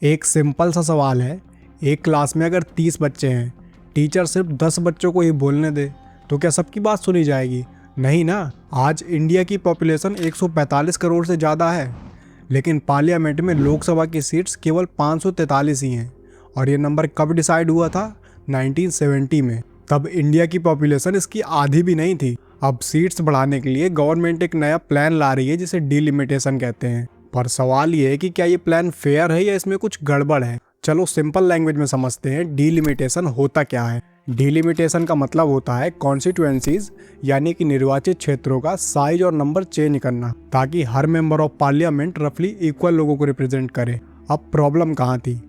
एक सिंपल सा सवाल है, एक क्लास में अगर 30 बच्चे हैं, टीचर सिर्फ 10 बच्चों को ही बोलने दे तो क्या सबकी बात सुनी जाएगी? नहीं ना। आज इंडिया की पॉपुलेशन 145 करोड़ से ज़्यादा है, लेकिन पार्लियामेंट में लोकसभा की सीट्स केवल 543 ही हैं। और ये नंबर कब डिसाइड हुआ था? 1970 में। तब इंडिया की पॉपुलेशन इसकी आधी भी नहीं थी। अब सीट्स बढ़ाने के लिए गवर्नमेंट एक नया प्लान ला रही है जिसे डीलिमिटेशन कहते हैं। पर सवाल ये है कि क्या ये प्लान फेयर है या इसमें कुछ गड़बड़ है। चलो सिंपल लैंग्वेज में समझते हैं डीलिमिटेशन होता क्या है। डीलिमिटेशन का मतलब होता है कॉन्स्टिट्यूएंसीज यानी कि निर्वाचित क्षेत्रों का साइज और नंबर चेंज करना, ताकि हर मेंबर ऑफ पार्लियामेंट रफली इक्वल लोगों को रिप्रेजेंट करे। अब प्रॉब्लम कहाँ थी?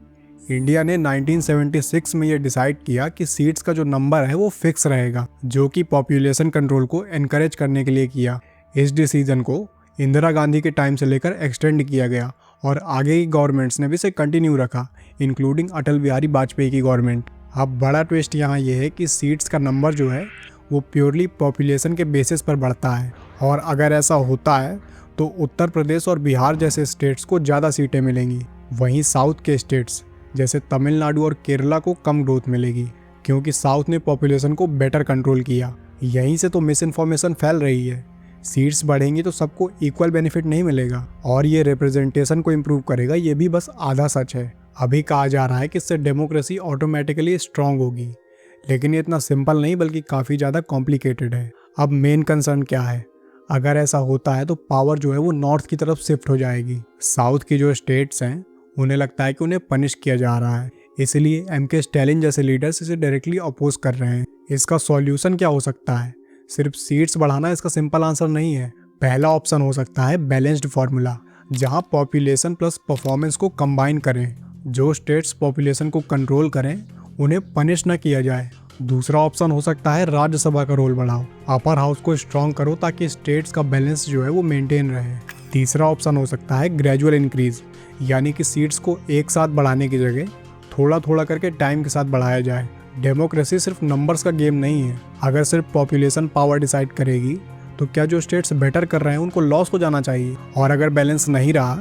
इंडिया ने 1976 में ये डिसाइड किया कि सीट्स का जो नंबर है वो फिक्स रहेगा, जो कि पॉपुलेशन कंट्रोल को एनकरेज करने के लिए किया। इस डिसीजन को इंदिरा गांधी के टाइम से लेकर एक्सटेंड किया गया और आगे की गवर्नमेंट्स ने भी इसे कंटिन्यू रखा, इंक्लूडिंग अटल बिहारी वाजपेयी की गवर्नमेंट। अब बड़ा ट्विस्ट यहाँ ये है कि सीट्स का नंबर जो है वो प्योरली पॉपुलेशन के बेसिस पर बढ़ता है, और अगर ऐसा होता है तो उत्तर प्रदेश और बिहार जैसे स्टेट्स को ज़्यादा सीटें मिलेंगी। वहीं साउथ के स्टेट्स जैसे तमिलनाडु और केरला को कम ग्रोथ मिलेगी, क्योंकि साउथ ने पॉपुलेशन को बेटर कंट्रोल किया। यहीं से तो मिस इन्फॉर्मेशन फैल रही है। सीट्स बढ़ेंगी तो सबको इक्वल बेनिफिट नहीं मिलेगा और ये रिप्रेजेंटेशन को इम्प्रूव करेगा, ये भी बस आधा सच है। अभी कहा जा रहा है कि इससे डेमोक्रेसी ऑटोमेटिकली स्ट्रांग होगी, लेकिन ये इतना सिंपल नहीं बल्कि काफ़ी ज़्यादा कॉम्प्लिकेटेड है। अब मेन कंसर्न क्या है? अगर ऐसा होता है तो पावर जो है वो नॉर्थ की तरफ शिफ्ट हो जाएगी। साउथ की जो स्टेट्स हैं उन्हें लगता है कि उन्हें पनिश किया जा रहा है, इसलिए एमके स्टैलिन जैसे लीडर्स इसे डायरेक्टली अपोज कर रहे हैं। इसका सॉल्यूशन क्या हो सकता है? सिर्फ सीट्स बढ़ाना इसका सिंपल आंसर नहीं है। पहला ऑप्शन हो सकता है बैलेंस्ड फार्मूला, जहां पॉपुलेशन प्लस परफॉर्मेंस को कंबाइन करें। जो स्टेट्स पॉपुलेशन को कंट्रोल करें उन्हें पनिश न किया जाए। दूसरा ऑप्शन हो सकता है राज्यसभा का रोल बढ़ाओ, अपर हाउस को स्ट्रॉन्ग करो ताकि स्टेट्स का बैलेंस जो है वो मेंटेन रहे। तीसरा ऑप्शन हो सकता है ग्रेजुअल इंक्रीज, यानी कि सीट्स को एक साथ बढ़ाने की जगह थोड़ा थोड़ा करके टाइम के साथ बढ़ाया जाए। डेमोक्रेसी सिर्फ नंबर्स का गेम नहीं है। अगर सिर्फ पॉपुलेशन पावर डिसाइड करेगी तो क्या जो स्टेट्स बेटर कर रहे हैं उनको लॉस हो जाना चाहिए? और अगर बैलेंस नहीं रहा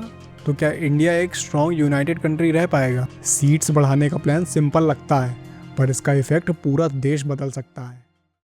तो क्या इंडिया एक स्ट्रॉन्ग यूनाइटेड कंट्री रह पाएगा? सीट्स बढ़ाने का प्लान सिंपल लगता है, पर इसका इफेक्ट पूरा देश बदल सकता है।